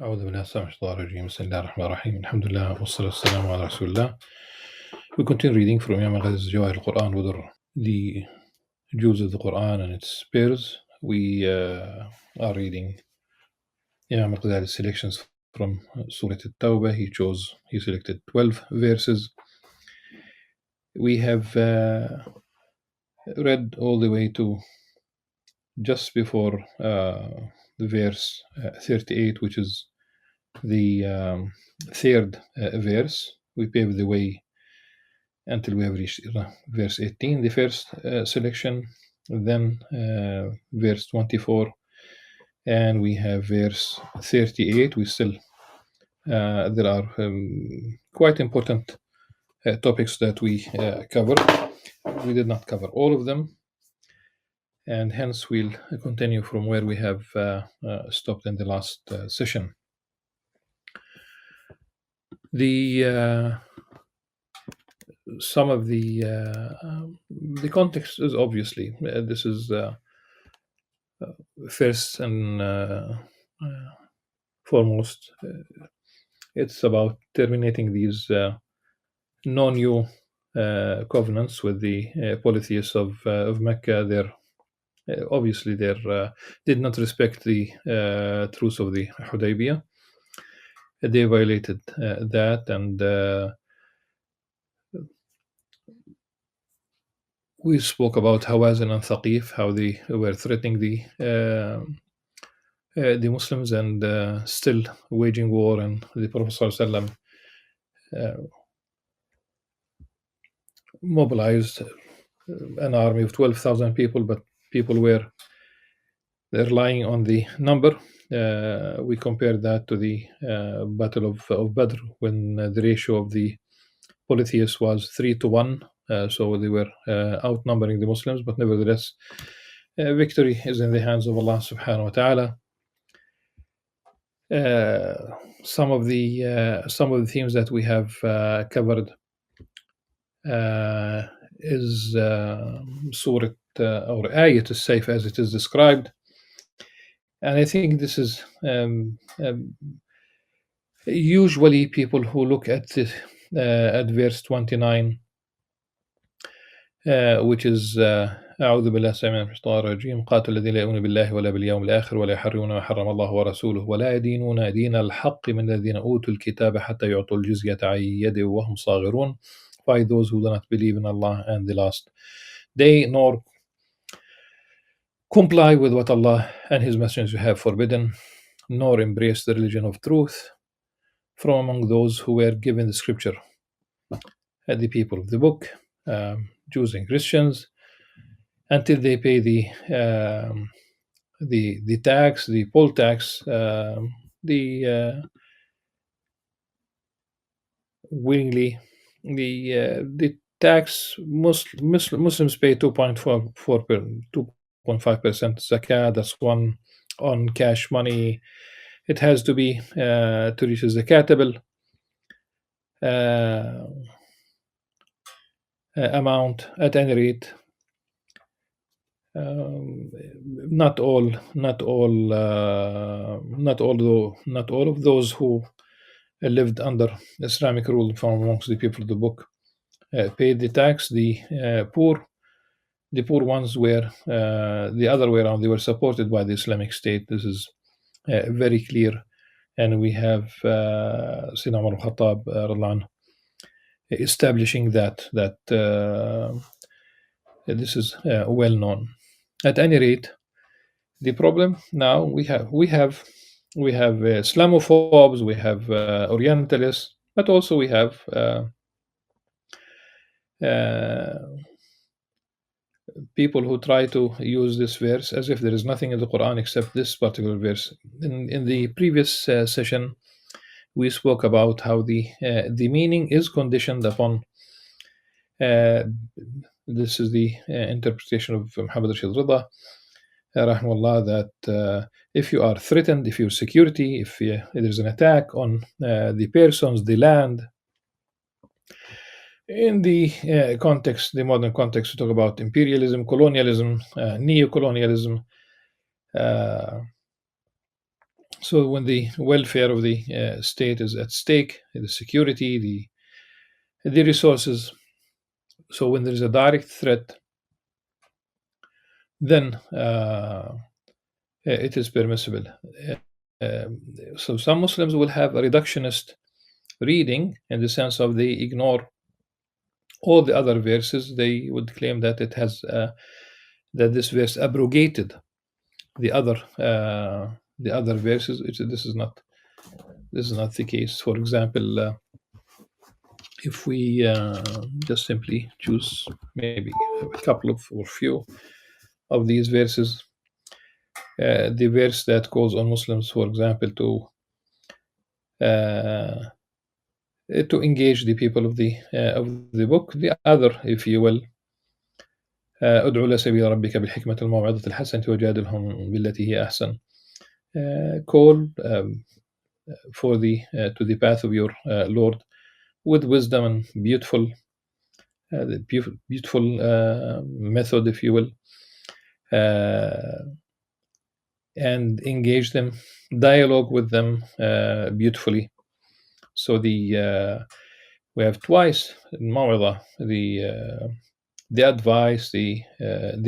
أعوذ بالله السميع من الشيطان الرجيم بسم الله الرحمن الرحيم الحمد لله والصلاة والسلام على رسول الله. We continue reading from Imam Al-Ghazali's Al-Quran with the Jews of the Quran and its pairs. We are reading Imam Al-Ghazali's selections from Surah At-Tawbah. He selected 12 verses. We have read all the way to just before the verse 38, which is the third verse. We paved the way until we have reached verse 18, the first selection, then verse 24, and we have verse 38. We still there are quite important topics that we covered. We did not cover all of them, and hence we'll continue from where we have stopped in the last session. Some of the context is obviously this is first and foremost it's about terminating these no new covenants with the polytheists of Mecca. Obviously they did not respect the truce of the Hudaybiyah. They violated that, and we spoke about Hawazin and Thaqif, how they were threatening the Muslims and still waging war, and the Prophet ﷺ mobilized an army of 12,000 people, but people were relying on the number. We compared that to the Battle of Badr, when the ratio of the polytheists was 3-1. So they were outnumbering the Muslims, but nevertheless, victory is in the hands of Allah subhanahu wa ta'ala. Some of the themes that we have covered is Surah or Ayat as-Sayf as it is described, and I think this is usually people who look at this at verse 29, which is أعوذ بالله السميع من الشيطان الرجيم قاتل الذين لا يؤمنون بالله ولا باليوم الآخر ولا يحرمون ما حرم الله ورسوله ولا يدينون دين الحق من الذين أوتوا الكتاب حتى يعطوا الجزية عن يد وهم صاغرون, by those who do not believe in Allah and the last day, nor comply with what Allah and His messengers have forbidden, nor embrace the religion of truth from among those who were given the scripture, the people of the book, Jews and Christians, until they pay the tax, the poll tax, willingly. The tax Muslims pay 2.5% zakah. That's one on cash money. It has to be to reach the zakatable amount at any rate. Not all of those who lived under Islamic rule from amongst the people of the book paid the tax. The poor ones were the other way around. They were supported by the Islamic State. This is very clear, and we have Sayyidina Umar al-Khattab establishing that this is well known. At any rate, the problem now we have Islamophobes, we have Orientalists, but also we have people who try to use this verse as if there is nothing in the Quran except this particular verse. In the previous session, we spoke about how the meaning is conditioned upon. This is the interpretation of Muhammad Rashid Rida, rahimahullah, that if you are threatened, if your security, if there's an attack on the persons, the land, in the context, the modern context, we talk about imperialism, colonialism, neo-colonialism, So when the welfare of the state is at stake, the security, the resources, so when there is a direct threat, then it is permissible. So some Muslims will have a reductionist reading in the sense of they ignore all the other verses. They would claim that it has that this verse abrogated the other verses. This is not the case. For example, if we just simply choose maybe a couple of or few of these verses, the verse that calls on Muslims, for example, to engage the people of the book. The other, if you will, ادعو إلى سبيل ربك بالحكمة والموعظة الحسنة وجادلهم بالتي هي أحسن. Call for to the path of your Lord with wisdom and beautiful method, if you will, and engage them, dialogue with them beautifully. So we have twice in Maw'idah the advice, the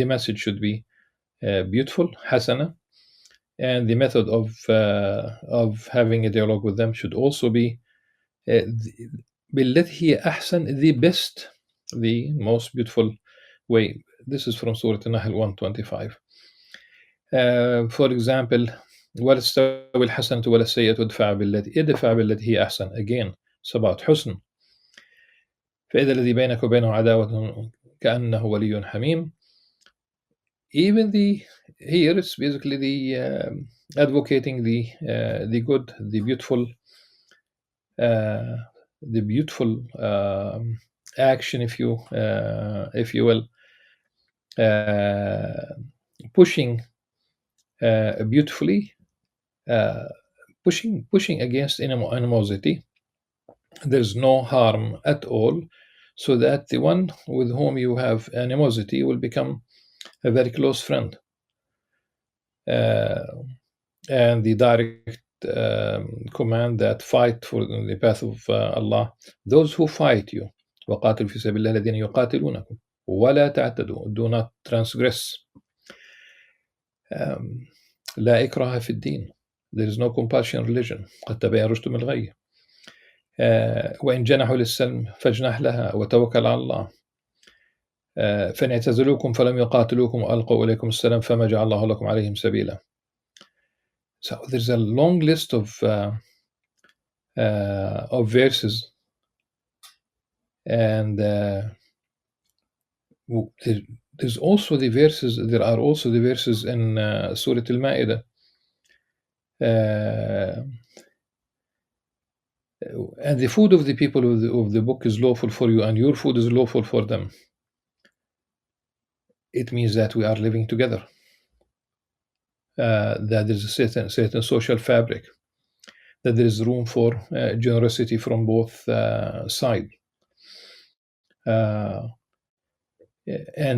message should be beautiful, hasana, and the method of having a dialogue with them should also be بالتي هي أحسن, the best, the most beautiful way. This is from Surah An-Nahl 125. For example, ولا تستوي الحسنة ولا السيئة ادفع بالتي هي أحسن. Again, it's about حسن. فإذا الذي بينك وبينه عداوة كأنه ولي حميم. Even here it's basically the advocating the good, the beautiful action, if you will, pushing beautifully, pushing against animosity. There's no harm at all, so that the one with whom you have animosity will become a very close friend. And the direct command that fight for the path of Allah, those who fight you, وقاتلوا في سبيل الله الذين يقاتلونكم ولا تعتدوا, do not transgress. لا إكراه في الدين, there is no compulsion in religion. قد تبين الرشد من الغي. وإن جنحوا للسلم فاجنح لها وتوكل على الله. فإن اعتزلوكم فلم يقاتلوكم وألقوا إليكم السلام فما جعل الله لكم عليهم سبيلا. So there's a long list of verses, and there's also the verses. There are also the verses in Surah Al-Ma'idah. And the food of the people of the book is lawful for you, and your food is lawful for them. It means that we are living together. That there's a certain social fabric, that there is room for generosity from both sides. And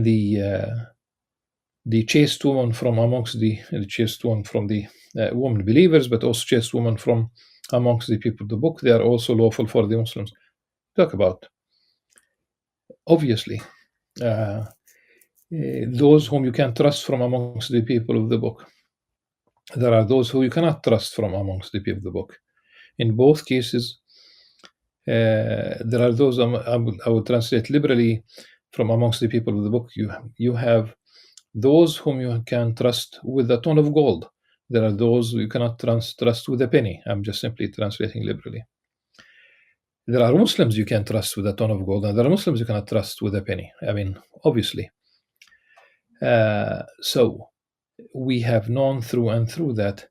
the chaste woman from amongst the chaste one from the women believers, but also chaste women from amongst the people of the book, they are also lawful for the Muslims. Talk about, obviously, those whom you can trust from amongst the people of the book. There are those who you cannot trust from amongst the people of the book. In both cases, there are those, I would translate liberally, from amongst the people of the book. You have those whom you can trust with a ton of gold. There are those you cannot trust with a penny. I'm just simply translating liberally. There are Muslims you can trust with a ton of gold, and there are Muslims you cannot trust with a penny. I mean, obviously. So we have known through and through that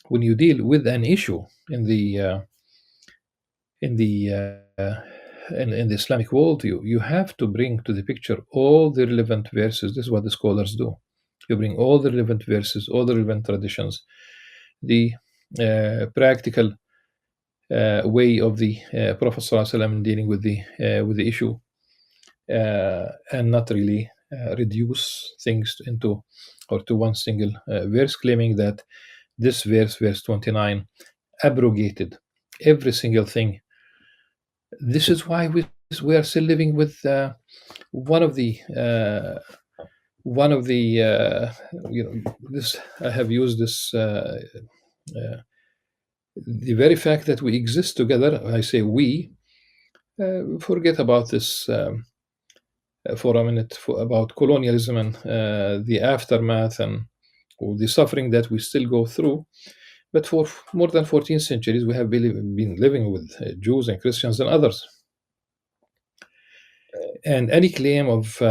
when you deal with an issue in the Islamic world, you have to bring to the picture all the relevant verses. This is what the scholars do. You bring all the relevant verses, all the relevant traditions, the practical way of the Prophet ﷺ in dealing with the issue, and not really reduce things into or to one single verse, claiming that this verse 29, abrogated every single thing. This is why we are still living with one of the one of the this I have used this uh, the very fact that we exist together. I say we forget about this for a minute about colonialism and the aftermath and or the suffering that we still go through. But for more than 14 centuries, we have been living with Jews and Christians and others. And any claim of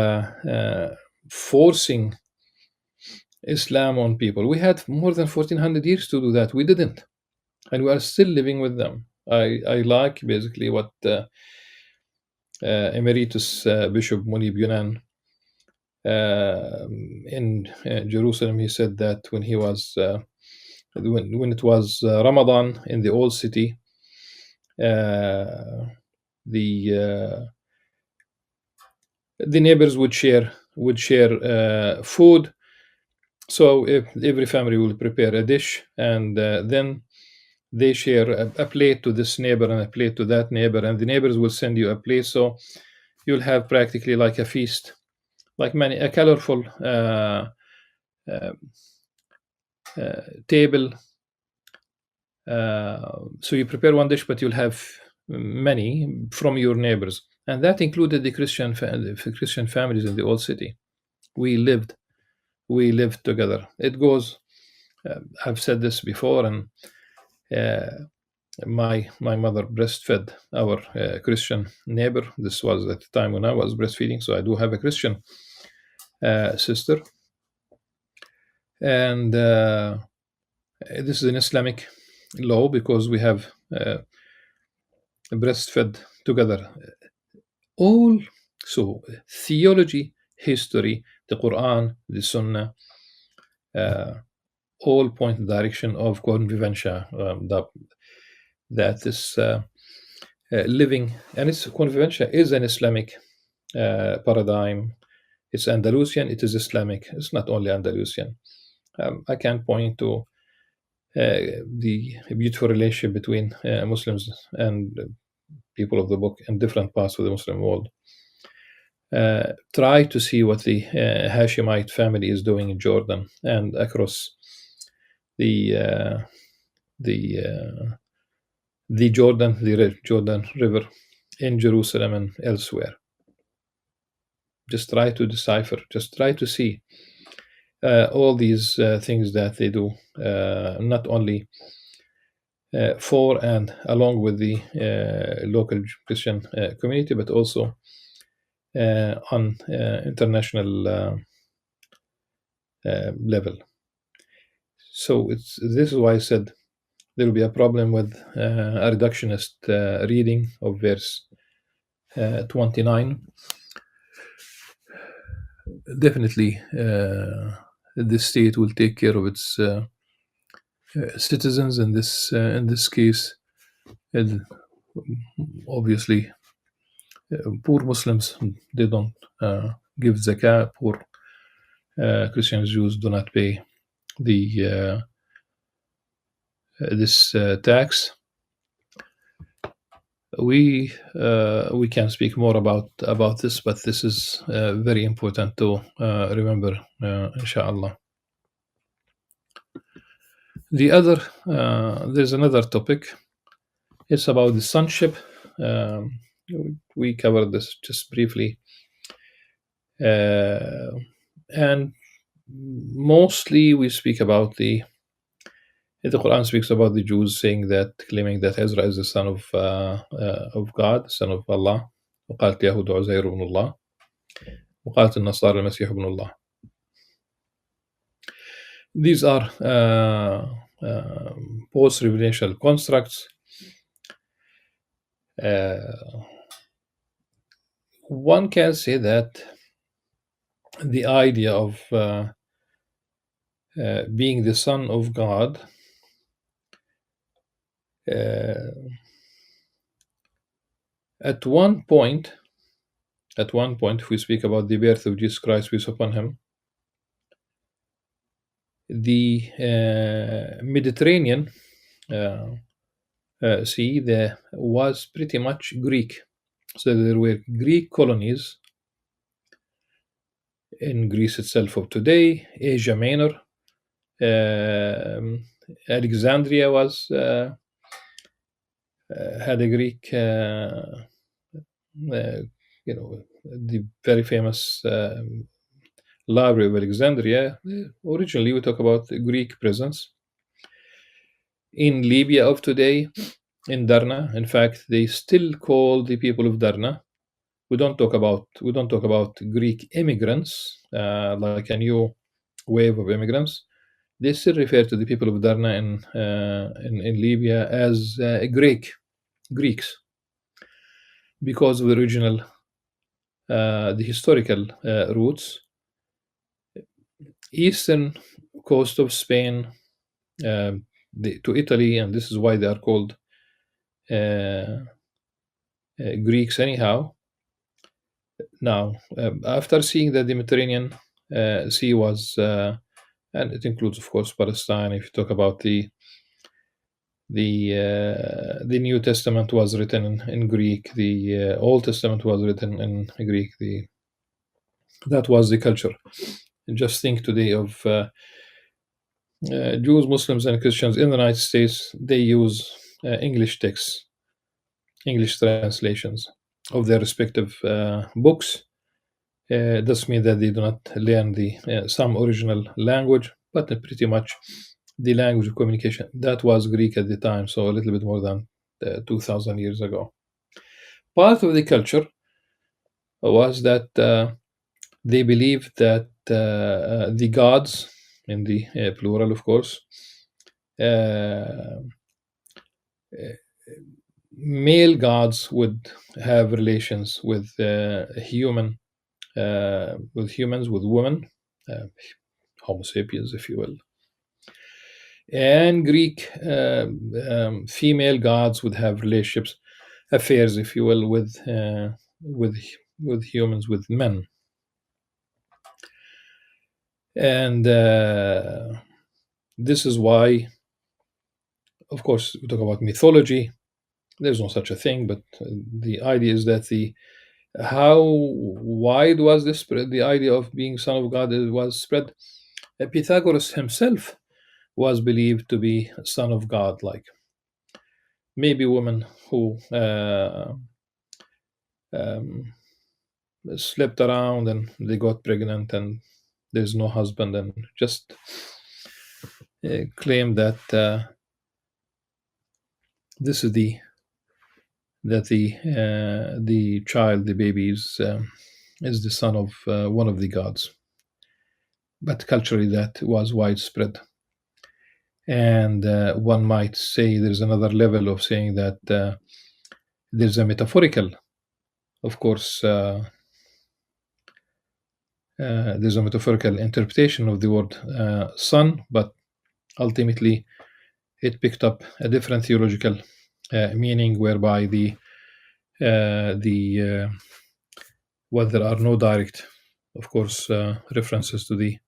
forcing Islam on people, we had more than 1400 years to do that. We didn't. And we are still living with them. I like basically what Emeritus Bishop Munib Yunan in Jerusalem, he said that when he was when it was Ramadan in the old city, the neighbors would share food. So if every family will prepare a dish, and then they share a plate to this neighbor and a plate to that neighbor, and the neighbors will send you a plate. So you'll have practically like a feast, like a colorful uh, table. So you prepare one dish, but you'll have many from your neighbors, and that included the Christian families in the old city. We lived, we lived together. It goes. I've said this before, and my mother breastfed our Christian neighbor. This was at the time when I was breastfeeding, so I do have a Christian sister, and this is an Islamic law because we have breastfed together. All so theology, history, the Quran, the Sunnah, all point in the direction of convivencia. That this living, and its convivencia is an Islamic paradigm. It's Andalusian, it is Islamic. It's not only Andalusian. I can point to the beautiful relationship between Muslims and people of the book in different parts of the Muslim world. Try to see what the Hashemite family is doing in Jordan and across the Jordan River in Jerusalem and elsewhere. Just try to decipher. Just try to see all these things that they do, not only for and along with the local Christian community, but also on international level. So this is why I said there will be a problem with a reductionist reading of verse 29. Definitely, the state will take care of its citizens in this case. And obviously, poor Muslims, they don't give zakah. Poor Christians, Jews do not pay the this tax. We can speak more about this, but this is very important to remember, inshallah. The other there's another topic. It's about the sonship. Um, we covered this just briefly, and mostly we speak about the Quran speaks about the Jews claiming that Ezra is the son of God, son of Allah. وقالت اليهود عزير بن الله وقالت النصارى المسيح ابن الله. These are post-revelational constructs. One can say that the idea of being the son of God at one point, if we speak about the birth of Jesus Christ, peace upon him, The Mediterranean Sea there was pretty much Greek. So there were Greek colonies in Greece itself of today, Asia Minor. Alexandria was had a Greek, the very famous Library of Alexandria. Originally, we talk about the Greek presence in Libya of today, in Darna. In fact, they still call the people of Darna. We don't talk about Greek immigrants, like a new wave of immigrants. They still refer to the people of Darna in Libya as Greeks, because of the original, the historical roots. Eastern coast of Spain, to Italy, and this is why they are called Greeks anyhow. Now, after seeing that the Mediterranean Sea was, and it includes, of course, Palestine. If you talk about the New Testament was written in Greek. The Old Testament was written in Greek. That was the culture. Just think today of Jews, Muslims, and Christians in the United States. They use English texts, English translations of their respective books. Does mean that they do not learn the some original language, but pretty much the language of communication. That was Greek at the time, so a little bit more than 2,000 years ago. Part of the culture was that they believed that the gods, in the plural, of course, male gods would have relations with humans, with women, Homo sapiens, if you will. And Greek female gods would have relationships, affairs, if you will, with humans, with men. And this is why, of course, we talk about mythology. There's no such a thing, but the idea is that how wide was this spread? The idea of being son of God was spread. Pythagoras himself was believed to be son of God, like maybe women who slept around and they got pregnant and there's no husband, and just claim that this is the child, the baby is the son of one of the gods. But culturally, that was widespread. And one might say there's another level of saying that there's a metaphorical, of course, there's a metaphorical interpretation of the word son, but ultimately it picked up a different theological meaning, whereby well, there are no direct, of course, references to the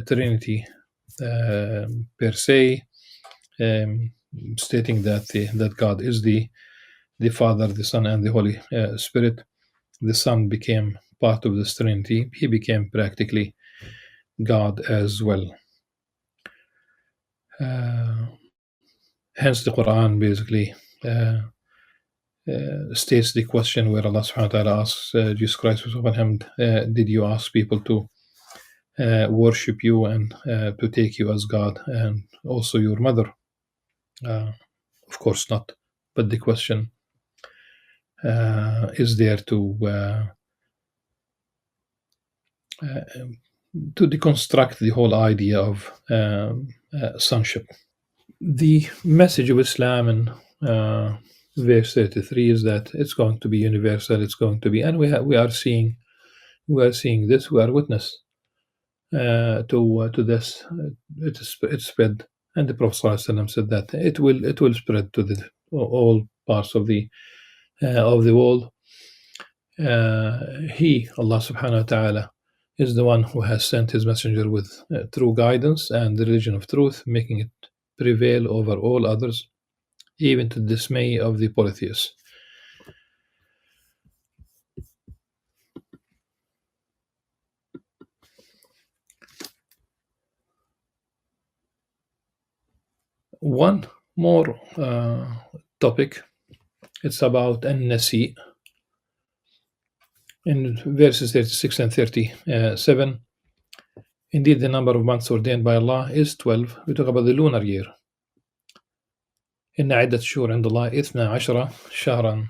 Trinity per se, stating that God is the Father, the Son, and the Holy Spirit. The Son became part of this Trinity. He became practically God as well. Hence, the Qur'an basically states the question where Allah subhanahu wa ta'ala asks Jesus Christ upon him, did you ask people to worship you and to take you as God and also your mother? Of course not. But the question is there to deconstruct the whole idea of sonship. The message of Islam in verse 33 is that it's going to be universal. It's going to be, and we are seeing this. We are witness to this. It's spread, and the Prophet ﷺ said that it will spread to all parts of the world. Allah subhanahu wa ta'ala is the one who has sent his messenger with true guidance and the religion of truth, making it prevail over all others, even to the dismay of the polytheists. One more topic, it's about an-nasi. In verses 36 and 37, indeed the number of months ordained by Allah is 12. We talk about the lunar year. إن عدة الشهور عند الله 12 شهرا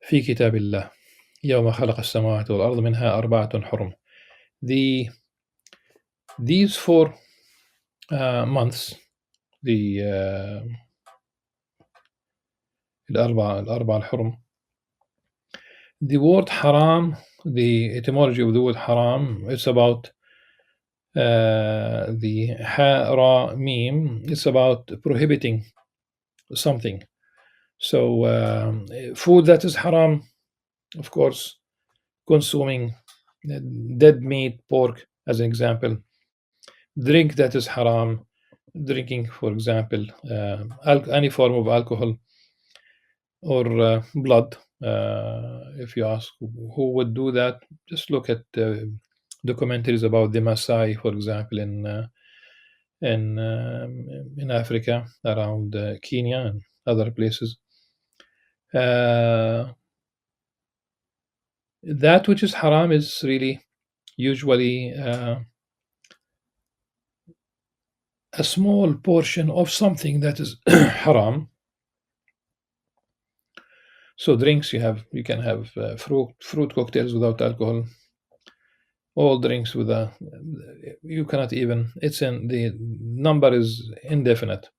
في كتاب الله يوم خلق السماوات والأرض منها 4 حرم. These 4 months, الأربعة الحرم, the word haram, the etymology of the word haram, it's about the ha ra mim, it's about prohibiting something. So food that is haram, of course, consuming dead meat, pork, as an example. Drink that is haram, drinking, for example, any form of alcohol or blood. If you ask who would do that, just look at documentaries about the Maasai, for example, in Africa, around Kenya and other places. That which is haram is really usually a small portion of something that is haram. So drinks, you can have fruit cocktails without alcohol. All drinks with you cannot even. The number is indefinite,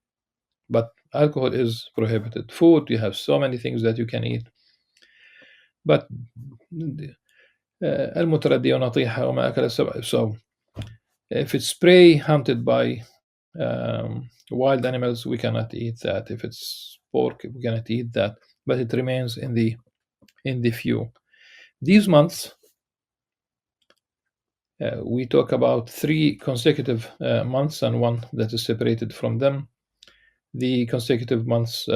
but alcohol is prohibited. Food, you have so many things that you can eat, but المتردي ونطيحة وما أكل السبع. So if it's prey hunted by wild animals, we cannot eat that. If it's pork, we cannot eat that. But it remains in the few. These months, we talk about 3 consecutive months and one that is separated from them. The consecutive months,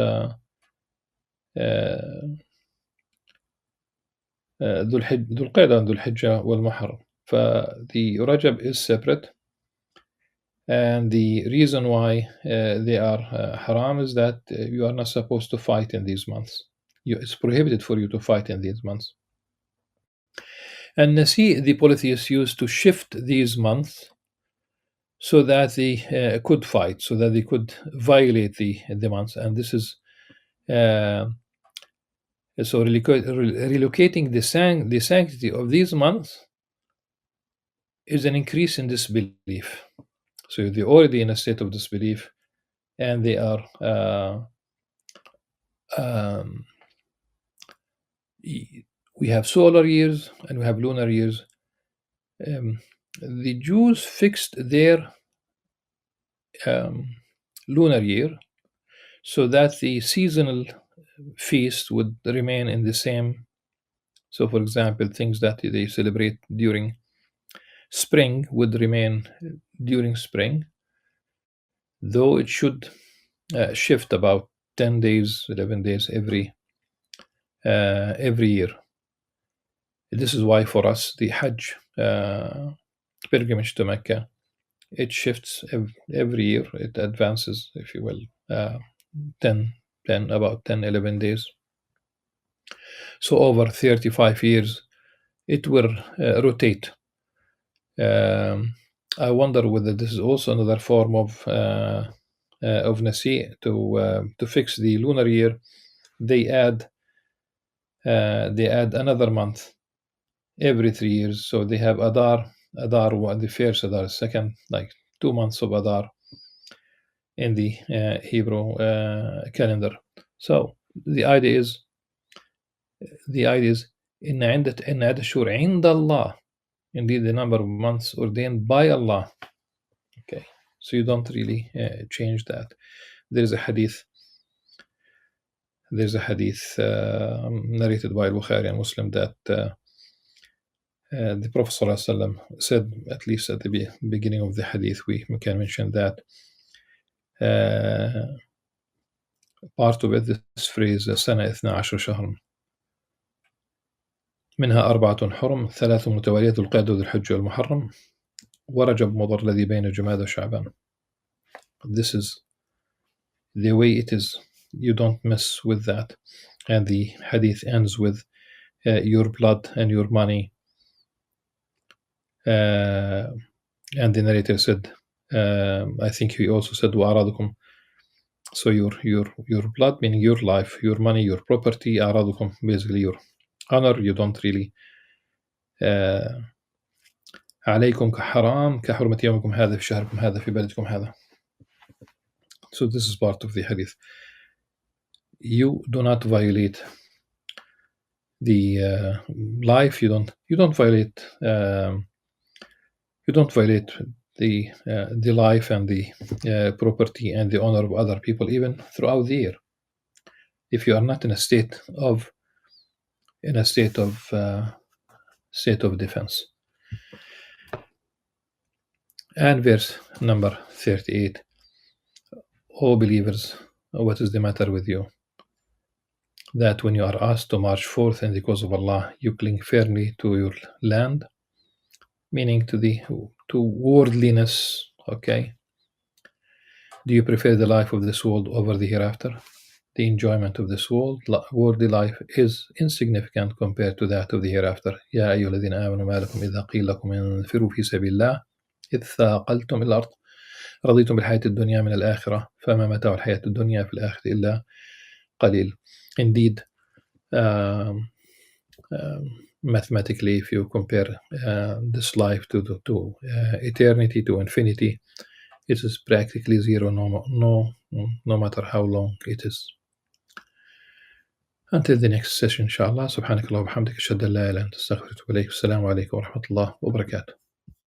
ذو القعدة ذو الحجة والمحرم. The Rajab is separate, and the reason why they are haram is that you are not supposed to fight in these months. It's prohibited for you to fight in these months. And Nasi, the polytheists used to shift these months so that they could fight, so that they could violate the months. And this is so relocating the sanctity of these months is an increase in disbelief. So they're already in a state of disbelief, and they are we have solar years and we have lunar years. The Jews fixed their lunar year so that the seasonal feast would remain in the same. So, for example, things that they celebrate during spring would remain during spring, though it should shift about 10 days, 11 days every year. This is why for us the Hajj pilgrimage to Mecca, it shifts every year. It advances, if you will, about 10, 11 days. So over 35 years, it will rotate. I wonder whether this is also another form of Nasi to fix the lunar year. They add another month every 3 years. So they have Adar, the first Adar, second, like 2 months of Adar in the Hebrew calendar. So the idea is إن عدة الشهور عند الله, indeed the number of months ordained by Allah. Okay, so you don't really change that. There is a hadith there's a hadith narrated by Bukhari and Muslim that the Prophet ﷺ said, at least at the beginning of the hadith, we can mention that part of it, this phrase, سنة 12 شهرا منها 4 حرم 3 متواليات ذو القعدة وذو الحج والمحرم ورجب مضر الذي بين جماد وشعبان. This is the way it is. You don't mess with that. And the hadith ends with your blood and your money. And the narrator said, I think he also said, وأعراضكم. So your blood, meaning your life, your money, your property, أعراضكم, basically your honor, you don't really عليكم كحرام كحرمة يومكم هذا في شهركم هذا في بلدكم هذا. So this is part of the hadith. You do not violate the life. You don't violate the life and the property and the honor of other people, even throughout the year, if you are not in a state of defense. And verse number 38. O believers, what is the matter with you? That when you are asked to march forth in the cause of Allah, you cling firmly to your land, meaning to worldliness. Okay. Do you prefer the life of this world over the hereafter? The enjoyment of this worldly life is insignificant compared to that of the hereafter. يا أيها الذين آمنوا ما لكم إذا قيل لكم انفروا في سبيل الله إذ ثاقلتم إلى الأرض رضيتم بالحياة الدنيا من الآخرة فما متاع الحياة الدنيا في الآخرة إلا قليل. Indeed, mathematically, if you compare this life to eternity, to infinity, it is practically zero, no matter how long it is. Until the next session, inshallah. سبحانك اللهم وبحمدك أشهد أن لا إله إلا أنت أستغفرك وأتوب إليك. السلام عليكم ورحمة الله وبركاته.